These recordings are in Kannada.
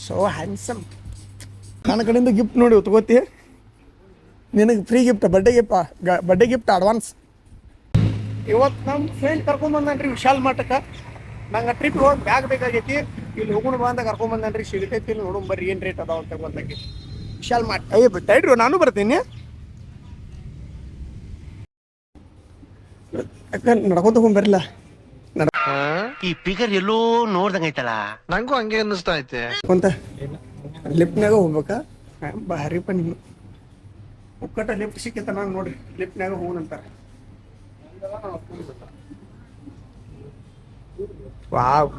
So handsome. ನನ್ನ ಕಡೆಯಿಂದ ಗಿಫ್ಟ್ ನೋಡಿ ತಗೋತಿ. ನಿನಗೆ free gift, birthday gift advance. ಇವತ್ತು ನಮ್ಮ ಫ್ರೆಂಡ್ ಕರ್ಕೊಂಬಂದನ್ರಿ ವಿಶಾಲ್ ಮಠಕ್ಕೆ. ನಂಗೆ ಟ್ರಿಪ್ ಹೋಗಿ ಬ್ಯಾಗ್ ಬೇಕಾಗೈತಿ. ಇಲ್ಲಿ ಹೋಗೋಣ ಬಂದ ಕರ್ಕೊಂಬಂದನ್ರಿ. ಸಿಗತೈತಿ ಇಲ್ಲಿ ನೋಡೋಣ ಬರ್ರಿ ಏನು ರೇಟ್ ಅದಾವ ಅಂತ ಬಂದಾಗಿ. ವಿಶಾಲ್ ಮಠ ತೈಡ್ರು ನಾನು ಬರ್ತೀನಿ. ಯಾಕೆ ನಡ್ಕೊಂತ ಹೋಗ್ಬರ್ಲ. ಈ ಫಿಗರ್ ಎಲ್ಲೋ ನೋಡ್ದಂಗೈತಲ್ಲ. ನಂಗೂ ಹಂಗೆ ಅನ್ನಿಸ್ತಾ ಐತೆ. ಅಂತ ಲಿಫ್ಟ್ನಾಗ ಹೋಗ್ಬೇಕಾ? ಹರಿಪ ನಿಮ್ಮ ಒಕ್ಕಟ ಲಿಫ್ಟ್ ಸಿಕ್ಕೈತ ನಾನು ನೋಡ್ರಿ. ಲಿಫ್ಟ್ನಾಗ ಹೋಗೋಣಂತಾರೆ. ವಾವ್,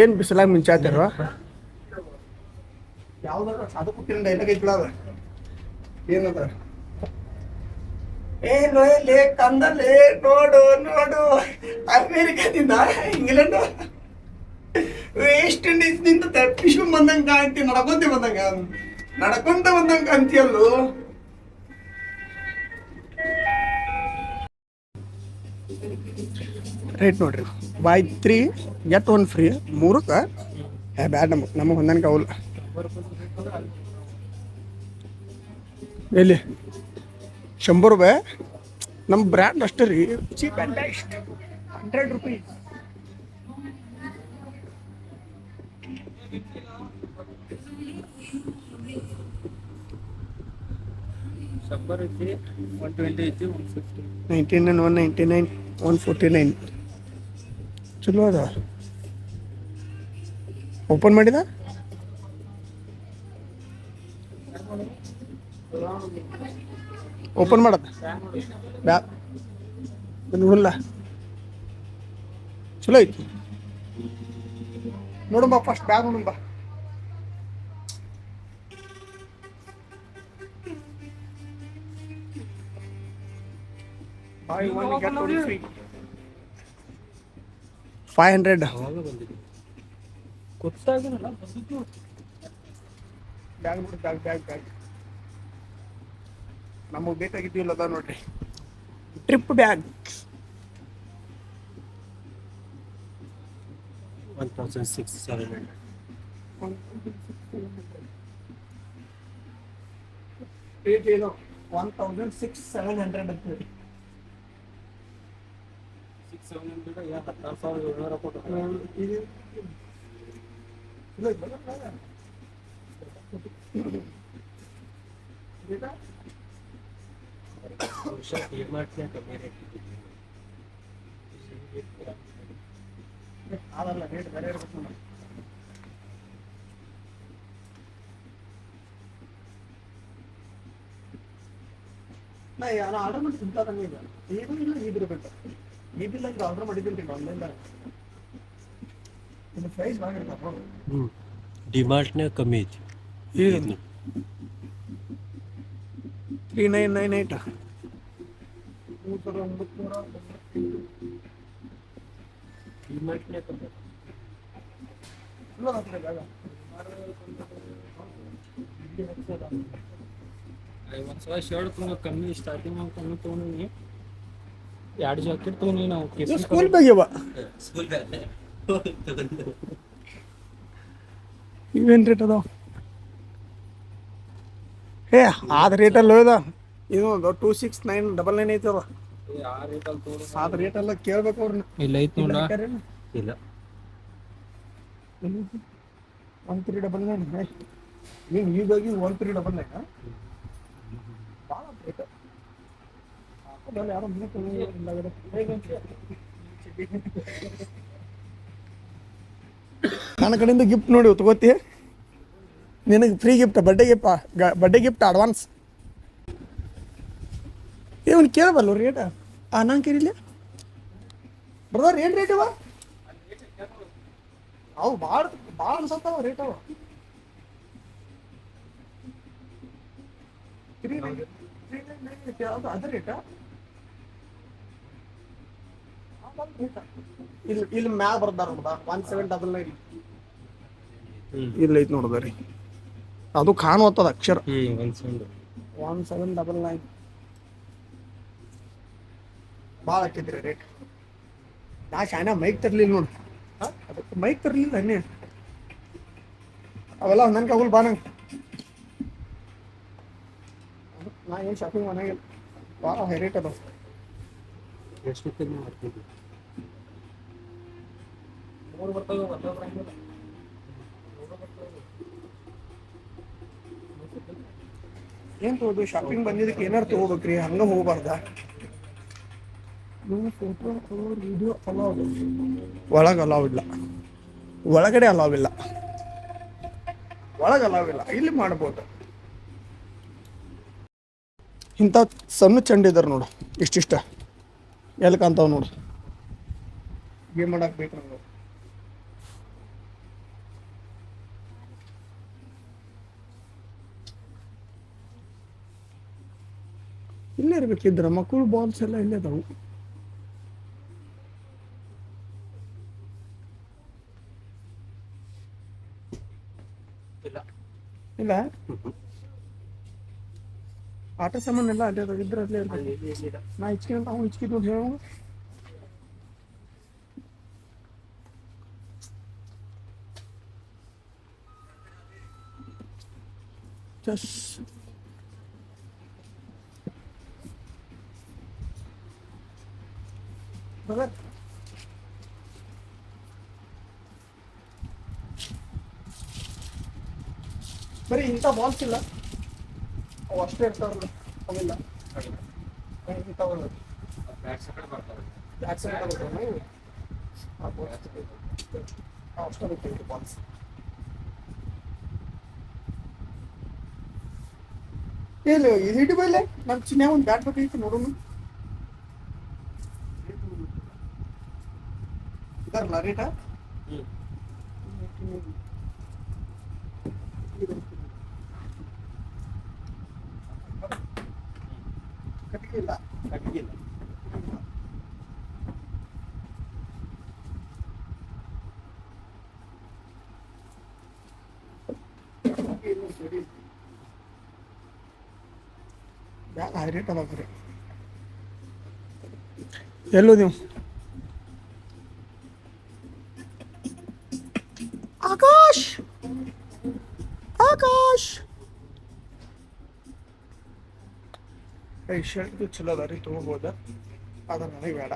ಏನು ಬಿಸಿಲಾಗ ಮಿಂಚಾತಿರ. ಯಾವ್ದಾರ ಅದು ಕೊಟ್ಟಿನ ಡೈಲಾಗ್ ಐತಿಲ್ಲ ಅದ ಏನದ? ಏನು ಲೇ ಕಂದಲೇ ನೋಡು ನೋಡು, ಅಮೇರಿಕಾದಿಂದ ಇಂಗ್ಲೆಂಡ್ ವೆಸ್ಟ್ ಇಂಡೀಸ್ ನಿಂದ ತಪ್ಪಿಸ್ಕೊಂಡ್ ಬಂದಂಗ ಕಾಣ್ತಿ. ನಡ್ಕೊಂತ ಬಂದಂಗ ಕಾಣ್ತಿಯಲ್ಲೂ. ರೇಟ್ ನೋಡ್ರಿ, ಬೈ 3 get 1 ಫ್ರೀ. 3ಕ್ಕೆ ಬ್ಯಾಡ್. ನಮಗೆ ಹೊಂದಾಣಿಕೆ ಅವಲ್ಲ. ಎಲ್ಲಿ 100 ರೂಪಾಯಿ ನಮ್ಮ ಬ್ರ್ಯಾಂಡ್ ಅಷ್ಟೇ ರೀ. Cheap and best. 100 ರೂಪೀಸ್. ಶಂಬರ್ ಐತಿ, 120 ಐತಿ, 150. 99, 199, 149 ಚಲೋ ಅದ. ಓಪನ್ ಮಾಡಿದ ಓಪನ್ ಮಾಡತ್ತ ಬ್ಯಾ ನೋಡಲ್ಲ. ಚಲೋ ಐತಿ ನೋಡುಂಬ. ಫಸ್ಟ್ ಬ್ಯಾಗ್ ನೋಡುಂಬ. Buy one get one free. 500. ಗೊತ್ತಾಗಿರಲ್ಲ. ಬ್ಯಾಗ್ ನೋಡಿ, ಬ್ಯಾಗ್ ನಮಗೆ ಬೇಕಾಗಿದ್ದೀವಲ್ಲ ಅದ ನೋಡ್ರಿ. Trip bag 1,600-700. ರೇಟ್ ಏನು? 1,600-700 ಅಂತ ಹೇಳಿ. 600-700 ಯಾ 16,700 ಕೊಟ್ಟು. ಅದಲ್ಲ ರೇಟ್ ಬೇರೆ ಇರ್ಬೇಕು. ನಾ ಆರ್ಡರ್ ಮಾಡಿ ತಿಂತಾದಂಗೆ ಈಗ ಇಲ್ಲ ಇದಿರ್ಬೇಕು. ಇದಿಲ್ಲ ಈಗ ಆರ್ಡರ್ ಮಾಡಿದ್ದೀನಿ ಆನ್ಲೈನ್ದಾಗ. ಇದು ಪ್ರೈಸ್ ಆಗಿರ್ತಾವ. ಡಿಮಾರ್ಟ್ನಾಗ ಕಮ್ಮಿ ಐತಿ. ಏನು 3998 ಡಿಮಾರ್ಟ್ನಾಗ ಕಮ್ಮಿ. ಒಂದ್ಸಲ ಶರ್ಟ್ ತುಂಬ ಕಮ್ಮಿ ಸ್ಟಾರ್ಟಿಂಗ್ ನಾವು ಕಮ್ಮಿ ತೊಗೊಂಡಿನಿ. 2 ಜಾಕೆಟ್ ತೊಗೊಂಡು ನಾವು ಸ್ಕೂಲ್ ಬ್ಯಾಗ್ ಇವ. ಇವೇನು ರೇಟ್ ಅದಾವ? ಆದ ರೇಟಲ್ಲಿ ಹೋಯ್ದ. ಇದು 26,999 ಐತದ. ಆದ ರೇಟೆಲ್ಲ ಕೇಳ್ಬೇಕು ಅವ್ರನ್ನ. ಇಲ್ಲ ಐತಿ ನೋಡ. ಇಲ್ಲ 1399. ನೀನು ಹೀಗಾಗಿ 1399 ಭಾಳ ರೇಟ್. ಯಾರೋ ನನ್ನ ಕಡೆಯಿಂದ ಗಿಫ್ಟ್ ನೋಡಿ ತಗೋತಿ. ನಿನಗೆ free gift, birthday gift advance. ಇವನು ಕೇಳಬಲ್ಲ ರೇಟ. ನಾನು ಕೇಳಿಲ್ಲ ಬ್ರದರ್, ಏನು ರೇಟ್ ಇವ? ಅವು ಭಾಳ ಅನ್ಸತ್ತಾವ ರೇಟ್. ಅವ 399 ಅದ ರೇಟ. ಇಲ್ಲಿ ಮ್ಯಾಗ ಬರ್ದಾರ ನೋಡ 1799. ಇಲ್ಲ ಐತಿ ನೋಡದ ರೀ. ಅದು ಕಾಣುತ್ತದ ಅಕ್ಷರ 1799. ಭಾಳ ಹಾಕಿದ್ರಿ ರೇಟ್. ನಾ ಶಾನ ಮೈಕ್ ತರ್ಲಿಲ್ಲ ನೋಡಿ. ಅದಕ್ಕೆ ಮೈಕ್ ತರ್ಲಿಲ್ಲ ಅನ್ನೇ. ಅವೆಲ್ಲ ನನ್ನ ಕಗುಲ್ ಬಾ ನಂಗೆ. ನಾ ಏನು ಶಾಪಿಂಗ್ ಮನೆಗೆ ಭಾಳ ಹೈ ರೇಟ್ ಅದಾವ. ಮೂರು ಬರ್ತಾವೆ ಬರಂಗಿಲ್ಲ. ಏನು ತಗೋದು ಶಾಪಿಂಗ್ ಬಂದಿದ್ದಕ್ಕೆ ಏನಾರು ತೊಗೋಬೇಕ್ರಿ, ಹಂಗೆ ಹೋಗ್ಬಾರ್ದ. ನೀವು ಫೋಟೋ ವಿಡಿಯೋ ಅಲಾವ್, ಒಳಗೆ ಅಲಾವ್ ಇಲ್ಲ, ಒಳಗಡೆ ಅಲಾವ್ ಇಲ್ಲ, ಒಳಗೆ ಅಲಾವ್ ಇಲ್ಲ, ಇಲ್ಲಿ ಮಾಡ್ಬೋದು. ಇಂಥ ಸಣ್ಣ ಚಂಡ ಇದಾರೆ ನೋಡು, ಇಷ್ಟಿಷ್ಟ ಎಲ್ಲಿ ಕಾಣ್ತಾವ ನೋಡು. ಗೇಮ್ ಮಾಡಕ್ಕೆ ಬೇಕು ನಮ್ಗೆ. ಇಲ್ಲೇ ಇರ್ಬೇಕಿದ್ರ ಮಕ್ಕಳು ಬಾಲ್ಸ್ ಎಲ್ಲ ಇಲ್ಲೇ ಅದಾವು. ಇಲ್ಲ ಆಟ ಸಾಮಾನು ಎಲ್ಲ ಅಲ್ಲೇ ಅದಾವ, ಇದ್ರೆ ಅಲ್ಲೇ ಇರ್ಬೇಕು. ನಾ ಹಿಚ್ಕೆ ಅಂತ ಅವ್ನು ಹಿಚ್ಕಿದ್ದು ಅಂತ ಹೇಳೋ. ಜಸ್ brother. ಬರೀ ಇಂಥ ಬಾಲ್ಸ್ ಇಲ್ಲ, ಅವು ಅಷ್ಟೇ ಇರ್ತಾವಲ್ಲ, ಅವಿಲ್ಲ. ಬ್ಯಾಕ್ ಸೈಡ್ ಬರ್ತಾವೆ ಅಷ್ಟೇ ಬೇಕು ಬಾಲ್ಸ್. ಏನು ಇದು ಹಿಡಿ ಬೈಲೆ, ನಾನು ಚಿನ್ನ ಒಂದು ಬ್ಯಾಟ್ ಬೇಕಾಗಿತ್ತು ನೋಡೋಣ. ಇದಾರಲ್ಲ ರೇಟಾ ಕಟ್ಟಿಗಿಲ್ಲ ಬ್ಯಾಗ್ ಹೈ ರೇಟ್ ಅದಾವ ಬರೀ. ಎಲ್ಲೋ ನೀವು ಆಕಾಶ್ ಆಕಾಶ್ ಈ ಶರ್ಟ್ ಚಲೋ ಅದ ರೀ, ತೊಗೋಬೋದ. ಅದು ನನಗೆ ಬೇಡ,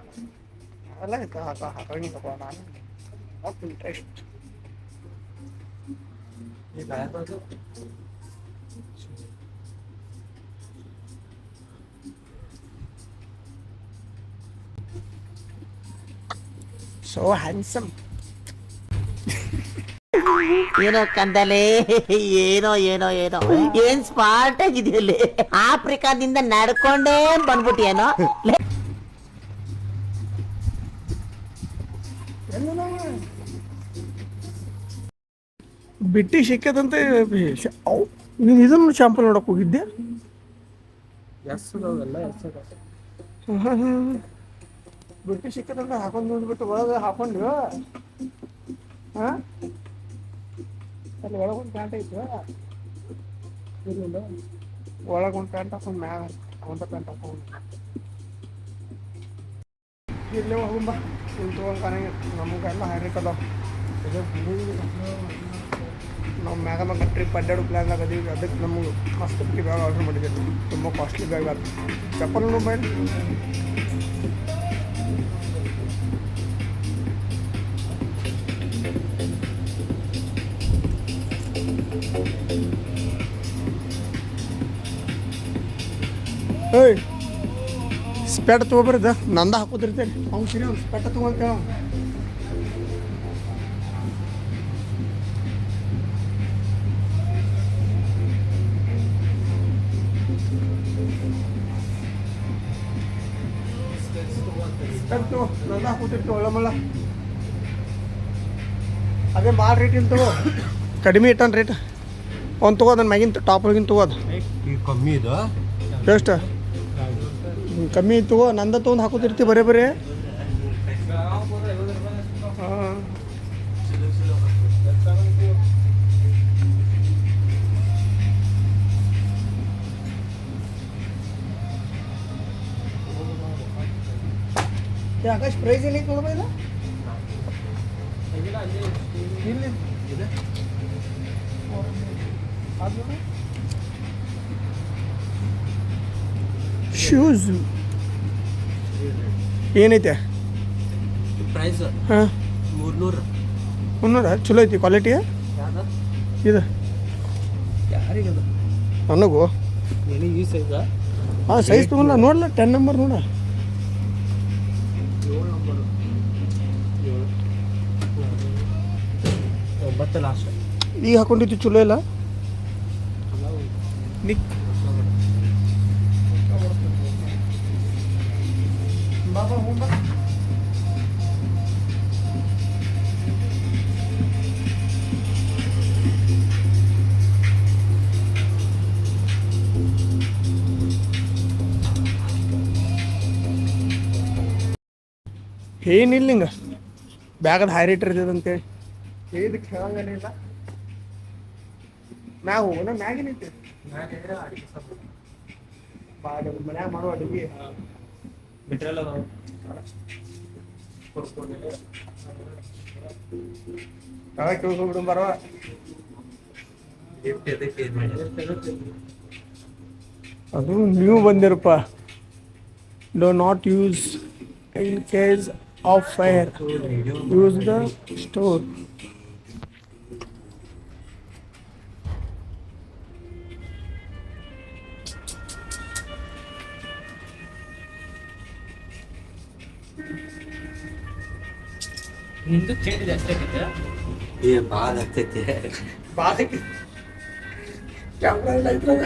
ಅವೆಲ್ಲ ಹಾಕಂಗೆ ತಗೋ. ನಾನು ನಾಟ್ ಇಂಟ್ರೆಸ್ಟ್. So handsome. ಏನೋ ಕಂದಲೆ, ಏನೋ ಏನೋ ಏನೋ ಏನ್ ಸ್ಮಾರ್ಟ್ ಆಗಿದೆಯಲ್ಲಿ. ಆಫ್ರಿಕಾದಿಂದ ನಡ್ಕೊಂಡೇ ಬಂದ್ಬಿಟ್ಟಿಯೇನೋ. ಬಿಟ್ಟಿ ಸಿಕ್ಕದಂತೆ. ನೀನು ಇದನ್ನು ಶಾಂಪಲ್ ನೋಡಕ್ ಹೋಗಿದ್ದೆ? ಬಿಟ್ಟಿ ಸಿಕ್ಕದಂತೆ ಹಾಕೊಂಡು ನೋಡ್ಬಿಟ್ಟು ಒಳಗೆ ಹಾಕೊಂಡು ಹಾಂ ಅಲ್ಲಿ ಒಳಗೊಂದು ಪ್ಯಾಂಟ್ ಐತೆ, ಒಳಗೊಂದು ಪ್ಯಾಂಟ್ ಹಾಕೊಂಡು ಮ್ಯಾಗ ಅವಂತ ಪ್ಯಾಂಟ್ ಹಾಕೊಂಡು ಇಲ್ಲೇ ಹೋಗುಂಬ. ಇಲ್ಲಿ ತೊಗೊಂಡು ಕಾಣಂಗೆ ನಮಗೆಲ್ಲ ಹೈರೇಟ್ ಅದಾವ. ನಾವು ಮ್ಯಾಗ ಟ್ರಿಪ್ ಅಡ್ಡಾಡು ಪ್ಲ್ಯಾನ್ ಆಗದೀವಿ. ಅದಕ್ಕೆ ನಮಗೆ ಮಸ್ತ್ ಬ್ಯಾಗ್ ಆರ್ಡ್ರ್ ಮಾಡಿದ್ದೀವಿ. ತುಂಬ ಕಾಸ್ಟ್ಲಿ ಬ್ಯಾಗ್ ಅದು. ಚಪ್ಪಲ್ ಮೊಬೈಲ್ ಏಯ್ ಸ್ಪೆಟ್ ತೊಗೊಬರ್ದ, ನಂದ ಹಾಕೋದಿರ್ತೇನೆ. ಅವ್ನು ಸರಿ ಅವ್ನು ಸ್ಪೆಟ್ ತೊಗೊಂತೇವೆ. ಅವ್ನು ಸ್ಪೆಟ್ ನಂದ ಹಾಕೋತಿರ್ತೀವಿ ಒಳ್ಳೆ ಅದೇ ಭಾಳ ರೇಟ್ ಇಲ್ಲ ತಗೋ, ಕಡಿಮೆ ಇಟ್ಟನ್ ರೇಟ್. ಅವ್ನು ತಗೋ, ನನ್ನ ಮ್ಯಾಗಿನ ಟಾಪ್ ಹೋಗಿನ ತಗೋದು. ಕಮ್ಮಿ ಇದು ಎಷ್ಟು ಕಮ್ಮಿ ತಗೋ, ನಂದ ತೊಗೊಂಡು ಹಾಕೋತಿರ್ತೀವಿ ಬರೇ ಬರೇ. ಹಾಂ ಆಕಾಶ್ ಪ್ರೈಸ್ ಏನು ಐತೆ ನೋಡ್ಬ ಇಲ್ಲ ಇಲ್ಲಿ ಶೂಸ್ ಏನೈತೆ ಪ್ರೈಸ್ ಹಾಂ 300. 300 ಚಲೋ ಐತಿ ಕ್ವಾಲಿಟಿ ಯಾವ್ದು ಇದು ಯಾರಿಗದು ನನಗೂ ನಿನಗೆ ಈ ಸೈಜ ಹಾಂ ಸೈಜ್ ತೊಗೊಂಡ ನೋಡಲ್ಲ 10 ನಂಬರ್ ನೋಡ 7 ನಂಬರು 9 ಲಾಸ್ಟ್. ಈಗ ಹಾಕೊಂಡಿದ್ದು ಚಲೋ ಇಲ್ಲ ನಿಕ್ ಬಾಬಾ ಹೋಗ್ಬಾ ಏನಿಲ್ಲ ಹಿಂಗೆ ಬ್ಯಾಗದ ಹೈ ರೇಟ್ ಇರ್ತದೆ ಅಂತೇಳಿ ಇದಕ್ಕೆ ಹೇಳಂಗೇನಿಲ್ಲ. ಮ್ಯಾಗ ಹೋಗೋಣ ಮ್ಯಾಗೇನೈತಿ ಮನ್ಯಾಗ ಮಾಡೋ ಅಡುಗೆ ಮೆಟೀರಿಯಲ್ ಅದಾವ ಯಾವಾಗ ಕೇಳ್ಕೊಂಡ್ಬಿಡು ಬರವ. ಅದು ನೀವು ಬಂದಿರಪ್ಪ. Do not use in case of fire, use the stairs. ನಿಂದು ಚೇಂಜ್ ಜಾಸ್ತಿ ಆಗೈತೆ. ಬಾದಕ್ಕೆ ಕ್ಯಾಮ್ರಾ ಇಲ್ಲ ಇದ್ರಾಗ.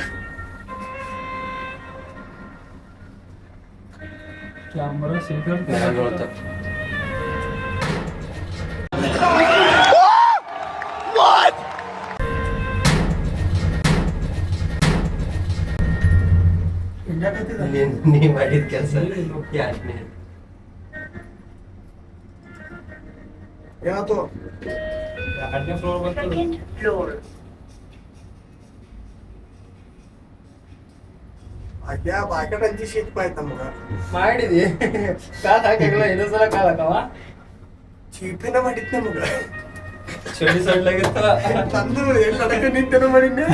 ಕ್ಯಾಮರಾ ಸಿಂಗಲ್ ನೀ ಮಾಡಿದ ಕೆಲಸ ಏನಾಯ್ತು? ಎರಡನೇ ಫ್ಲೋರ್ ಬಂತು. ಅದ್ಯಾ ಬಾಕೆಟ್ ಹಂಚಿ ಶೀಟ್ ಆಯ್ತು ನಮಗ. ಮಾಡಿದಿ ಕಾಲ್ ಹಾಕಿಲ್ಲ ಇನ್ನೊಂದ್ ಸಲ ಕಾಲ್ ಹಾಕವ ಚೀಟಿನ ಮಾಡಿದ್ ನಮಗ. ಚಳಿ ಸಡ್ಲಾಗಿರ್ತಾವ. ತಂದು ಎಲ್ಲಿ ಅಡಕ ನಿಂತೇನೋ ಮಾಡಿದ್ದೆ.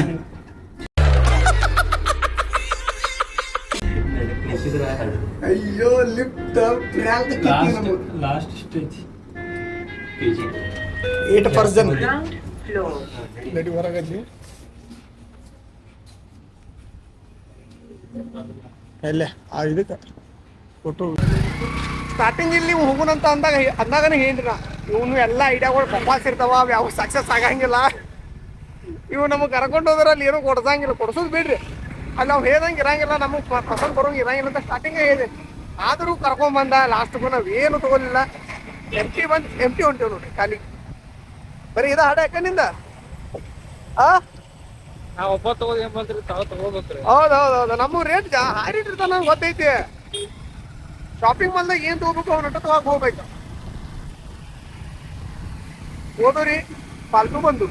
ಅಯ್ಯೋ ಲಿಫ್ಟ್ ಪ್ರ್ಯಾಂಕ್ ಲಾಸ್ಟ್ ಸ್ಟೇಜ್ 8% ನಡಿ ಹೊರಗಲ್ಲಿ ಎಲ್ಲೇ ಆ ಇದಕ್ಕೆ ಫೋಟೋ ಸ್ಟಾರ್ಟಿಂಗ್ ಇಲ್ಲಿ ಹೋಗೋಣಂತ ಅಂದಾಗನೇ ಹೇಳಿರ ಇವನು ಎಲ್ಲ ಐಡಿಯಾಗಳು ಬಪಾಸ್ ಇರ್ತಾವ, ಅವು ಯಾವ ಸಕ್ಸಸ್ ಆಗಂಗಿಲ್ಲ. ಇವು ನಮಗೆ ಕರ್ಕೊಂಡು ಹೋದ್ರೆ ಅಲ್ಲಿ ಏನೋ ಕೊಡ್ಸಂಗಿಲ್ಲ, ಕೊಡ್ಸೋದು ಬಿಡ್ರಿ, ಅಲ್ಲಿ ನಾವು ಹೇಳ್ದಂಗೆ ಇರಂಗಿಲ್ಲ, ನಮಗೆ ಪಸಂದ್ ಬರೋಂಗೆ ಇರಂಗಿಲ್ಲ ಅಂತ ಸ್ಟಾರ್ಟಿಂಗೇ ಹೇಳಿದೆ. ಆದರೂ ಕರ್ಕೊಂಬಂದ ಲಾಸ್ಟ್ಗೂ ನಾವು ಏನು ತೊಗೊಲಿಲ್ಲ. ಎಂಟಿ ಹೊಂಟೇವ್ ನೋಡ್ರಿ ಖಾಲಿ. ಬರೀ ಇದ ಹಾಡ ಯಾಕಂದಿಂದ ನಾವ್ ಒಬ್ಬ ತಗೋದ್ ಏನ್ ಬಂದ್ರಿ ತಾವ್ ತಗೋಬೇಕ್ರಿ. ಹೌದೌದೌದು. ನಮ್ಮ ರೇಟ್ ಹಾರಿಟ್ಟಿರ್ತಾನ ನಂಗೆ ಗೊತ್ತೈತಿ. ಶಾಪಿಂಗ್ ಮಾಲ್ದಾಗ ಏನ್ ತಗೋಬೇಕು ಅವ್ನ ತಗೋಕ್ ಹೋಗ್ಬೇಕು. ಹೋದ್ರಿ ಫಾಲ್ತು ಬಂದು